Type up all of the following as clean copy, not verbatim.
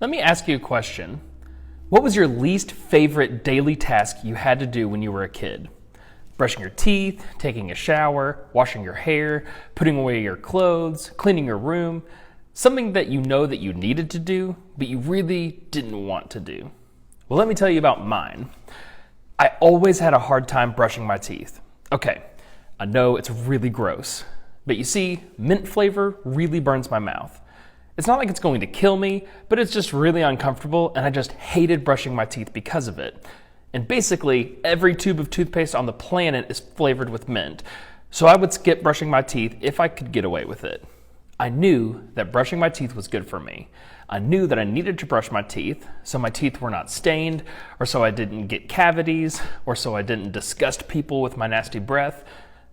Let me ask you a question. What was your least favorite daily task you had to do when you were a kid? Brushing your teeth, taking a shower, washing your hair, putting away your clothes, cleaning your room, something that you know that you needed to do, but you really didn't want to do. Well, let me tell you about mine. I always had a hard time brushing my teeth. Okay, I know it's really gross, but you see, mint flavor really burns my mouth. It's not like it's going to kill me, but it's just really uncomfortable, and I just hated brushing my teeth because of it. And basically, every tube of toothpaste on the planet is flavored with mint, so I would skip brushing my teeth if I could get away with it. I knew that brushing my teeth was good for me. I knew that I needed to brush my teeth, so my teeth were not stained, or so I didn't get cavities, or so I didn't disgust people with my nasty breath,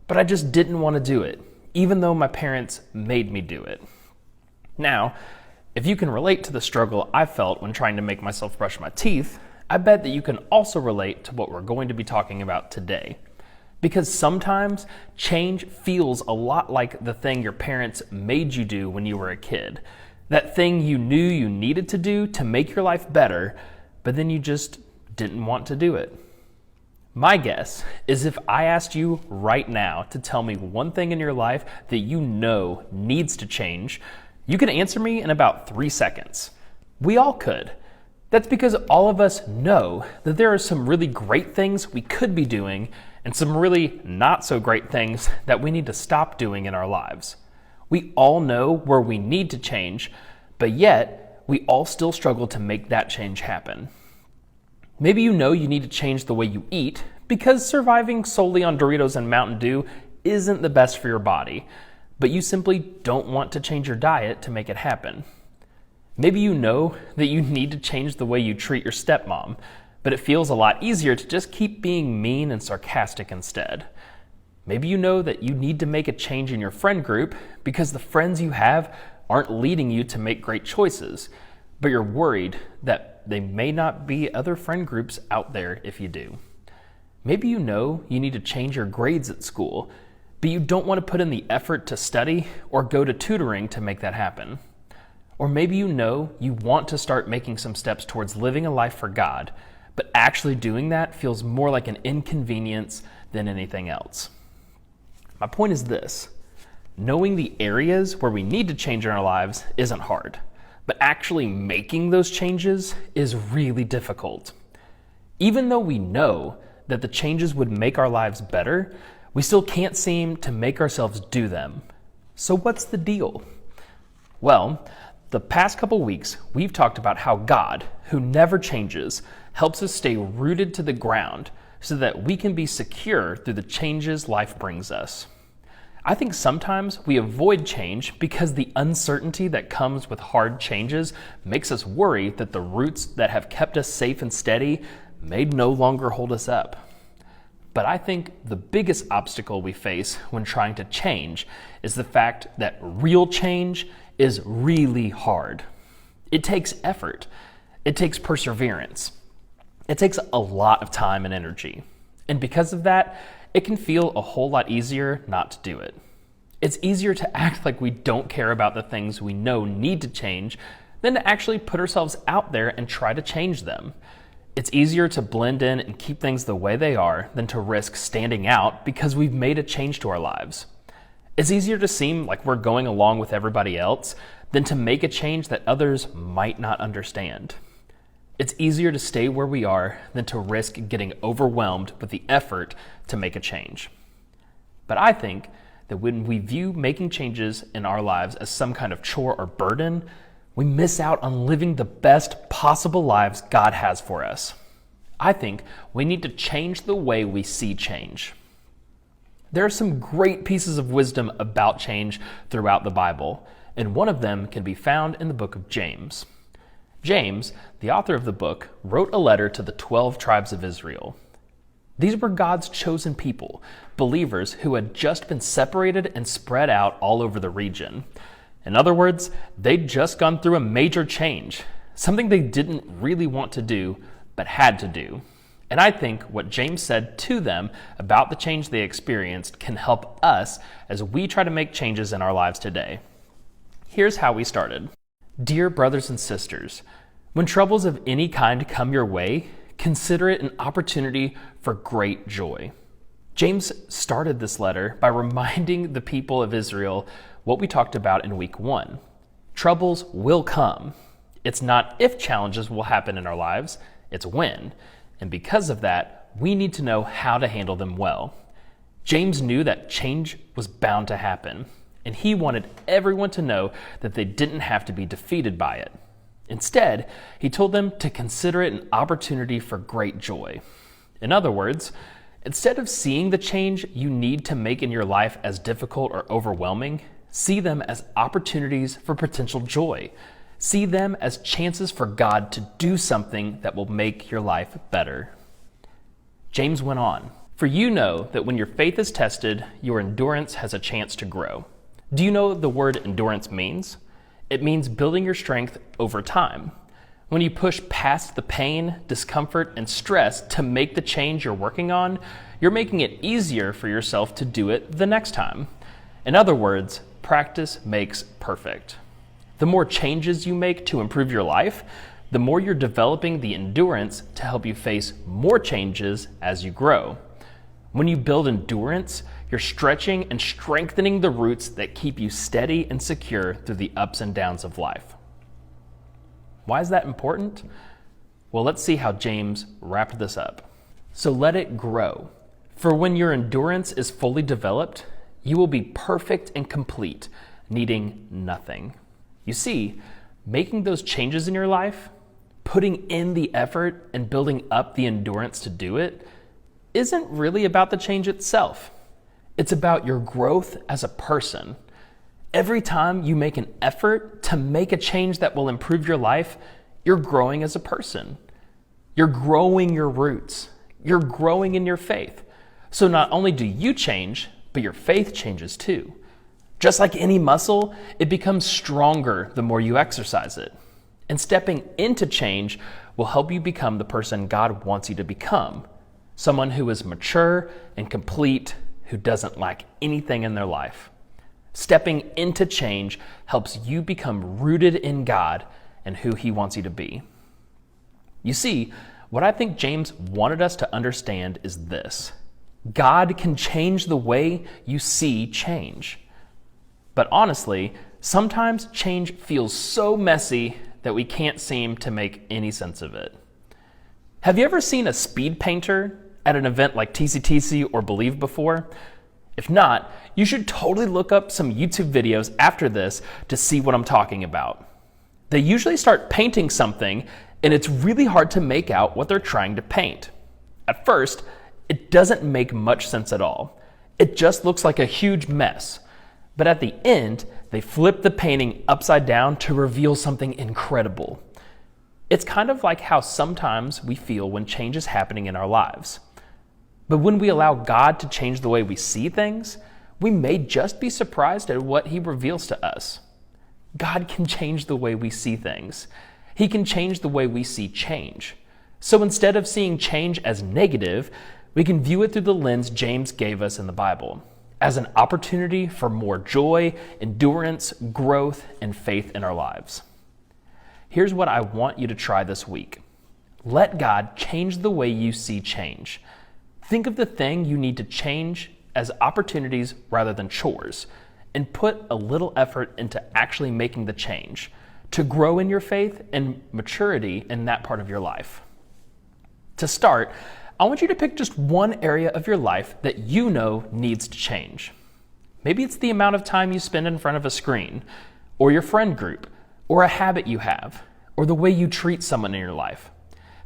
but I just didn't want to do it, even though my parents made me do it. Now, if you can relate to the struggle I felt when trying to make myself brush my teeth, I bet that you can also relate to what we're going to be talking about today. Because sometimes change feels a lot like the thing your parents made you do when you were a kid. That thing you knew you needed to do to make your life better, but then you just didn't want to do it. My guess is if I asked you right now to tell me one thing in your life that you know needs to change, you could answer me in about 3 seconds. We all could. That's because all of us know that there are some really great things we could be doing and some really not so great things that we need to stop doing in our lives. We all know where we need to change, but yet we all still struggle to make that change happen. Maybe you know you need to change the way you eat because surviving solely on Doritos and Mountain Dew isn't the best for your body, but you simply don't want to change your diet to make it happen. Maybe you know that you need to change the way you treat your stepmom, but it feels a lot easier to just keep being mean and sarcastic instead. Maybe you know that you need to make a change in your friend group because the friends you have aren't leading you to make great choices, but you're worried that there may not be other friend groups out there if you do. Maybe you know you need to change your grades at school, but you don't want to put in the effort to study or go to tutoring to make that happen. Or maybe you know you want to start making some steps towards living a life for God, but actually doing that feels more like an inconvenience than anything else. My point is this: knowing the areas where we need to change in our lives isn't hard, but actually making those changes is really difficult. Even though we know that the changes would make our lives better, we still can't seem to make ourselves do them. So what's the deal? Well, the past couple weeks, we've talked about how God, who never changes, helps us stay rooted to the ground so that we can be secure through the changes life brings us. I think sometimes we avoid change because the uncertainty that comes with hard changes makes us worry that the roots that have kept us safe and steady may no longer hold us up. But I think the biggest obstacle we face when trying to change is the fact that real change is really hard. It takes effort. It takes perseverance. It takes a lot of time and energy. And because of that, it can feel a whole lot easier not to do it. It's easier to act like we don't care about the things we know need to change than to actually put ourselves out there and try to change them. It's easier to blend in and keep things the way they are than to risk standing out because we've made a change to our lives. It's easier to seem like we're going along with everybody else than to make a change that others might not understand. It's easier to stay where we are than to risk getting overwhelmed with the effort to make a change. But I think that when we view making changes in our lives as some kind of chore or burden, we miss out on living the best possible lives God has for us. I think we need to change the way we see change. There are some great pieces of wisdom about change throughout the Bible, and one of them can be found in the book of James. James, the author of the book, wrote a letter to the 12 tribes of Israel. These were God's chosen people, believers who had just been separated and spread out all over the region. In other words, they'd just gone through a major change, something they didn't really want to do, but had to do. And I think what James said to them about the change they experienced can help us as we try to make changes in our lives today. Here's how we started. Dear brothers and sisters, When troubles of any kind come your way, consider it an opportunity for great joy. James started this letter by reminding the people of Israel what we talked about in week 1. Troubles will come. It's not if challenges will happen in our lives, it's when. And because of that, we need to know how to handle them well. James knew that change was bound to happen, and he wanted everyone to know that they didn't have to be defeated by it. Instead, he told them to consider it an opportunity for great joy. In other words, instead of seeing the change you need to make in your life as difficult or overwhelming, see them as opportunities for potential joy. See them as chances for God to do something that will make your life better. James went on, "For you know that when your faith is tested, your endurance has a chance to grow." Do you know what the word endurance means? It means building your strength over time. When you push past the pain, discomfort, and stress to make the change you're working on, you're making it easier for yourself to do it the next time. In other words, practice makes perfect. The more changes you make to improve your life, the more you're developing the endurance to help you face more changes as you grow. When you build endurance, you're stretching and strengthening the roots that keep you steady and secure through the ups and downs of life. Why is that important? Well, let's see how James wrapped this up. So let it grow. For when your endurance is fully developed, you will be perfect and complete, needing nothing. You see, making those changes in your life, putting in the effort and building up the endurance to do it, isn't really about the change itself. It's about your growth as a person. Every time you make an effort to make a change that will improve your life, you're growing as a person. You're growing your roots. You're growing in your faith. So not only do you change, but your faith changes too. Just like any muscle, it becomes stronger the more you exercise it. And stepping into change will help you become the person God wants you to become. Someone who is mature and complete, who doesn't lack anything in their life. Stepping into change helps you become rooted in God and who He wants you to be. You see, what I think James wanted us to understand is this: God can change the way you see change. But honestly, sometimes change feels so messy that we can't seem to make any sense of it. Have you ever seen a speed painter at an event like TCTC or Believe before? If not, you should totally look up some YouTube videos after this to see what I'm talking about. They usually start painting something, and it's really hard to make out what they're trying to paint. At first, it doesn't make much sense at all. It just looks like a huge mess. But at the end, they flip the painting upside down to reveal something incredible. It's kind of like how sometimes we feel when change is happening in our lives. But when we allow God to change the way we see things, we may just be surprised at what He reveals to us. God can change the way we see things. He can change the way we see change. So instead of seeing change as negative, we can view it through the lens James gave us in the Bible, as an opportunity for more joy, endurance, growth, and faith in our lives. Here's what I want you to try this week. Let God change the way you see change. Think of the thing you need to change as opportunities rather than chores, and put a little effort into actually making the change to grow in your faith and maturity in that part of your life. To start, I want you to pick just one area of your life that you know needs to change. Maybe it's the amount of time you spend in front of a screen, or your friend group, or a habit you have, or the way you treat someone in your life.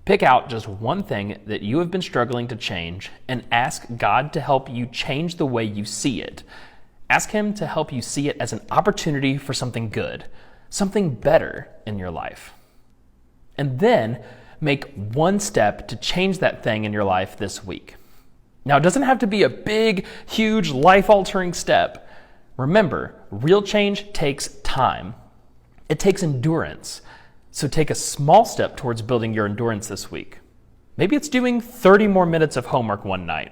Pick out just one thing that you have been struggling to change and ask God to help you change the way you see it. Ask Him to help you see it as an opportunity for something good, something better in your life. And then make one step to change that thing in your life this week. Now, it doesn't have to be a big, huge, life-altering step. Remember, real change takes time. It takes endurance. So take a small step towards building your endurance this week. Maybe it's doing 30 more minutes of homework one night,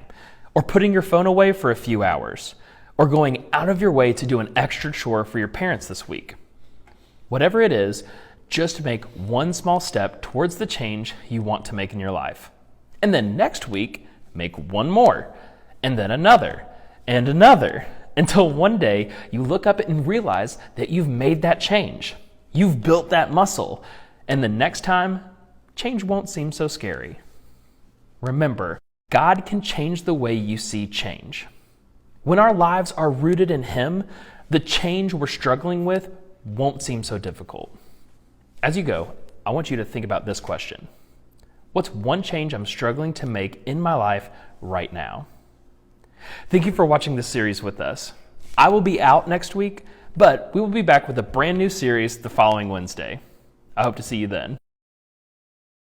or putting your phone away for a few hours, or going out of your way to do an extra chore for your parents this week. Whatever it is, Just make one small step towards the change you want to make in your life. And then next week, make one more, and then another, and another, until one day you look up and realize that you've made that change. You've built that muscle, and the next time, change won't seem so scary. Remember, God can change the way you see change. When our lives are rooted in Him, the change we're struggling with won't seem so difficult. As you go, I want you to think about this question. What's one change I'm struggling to make in my life right now? Thank you for watching this series with us. I will be out next week, but we will be back with a brand new series the following Wednesday. I hope to see you then.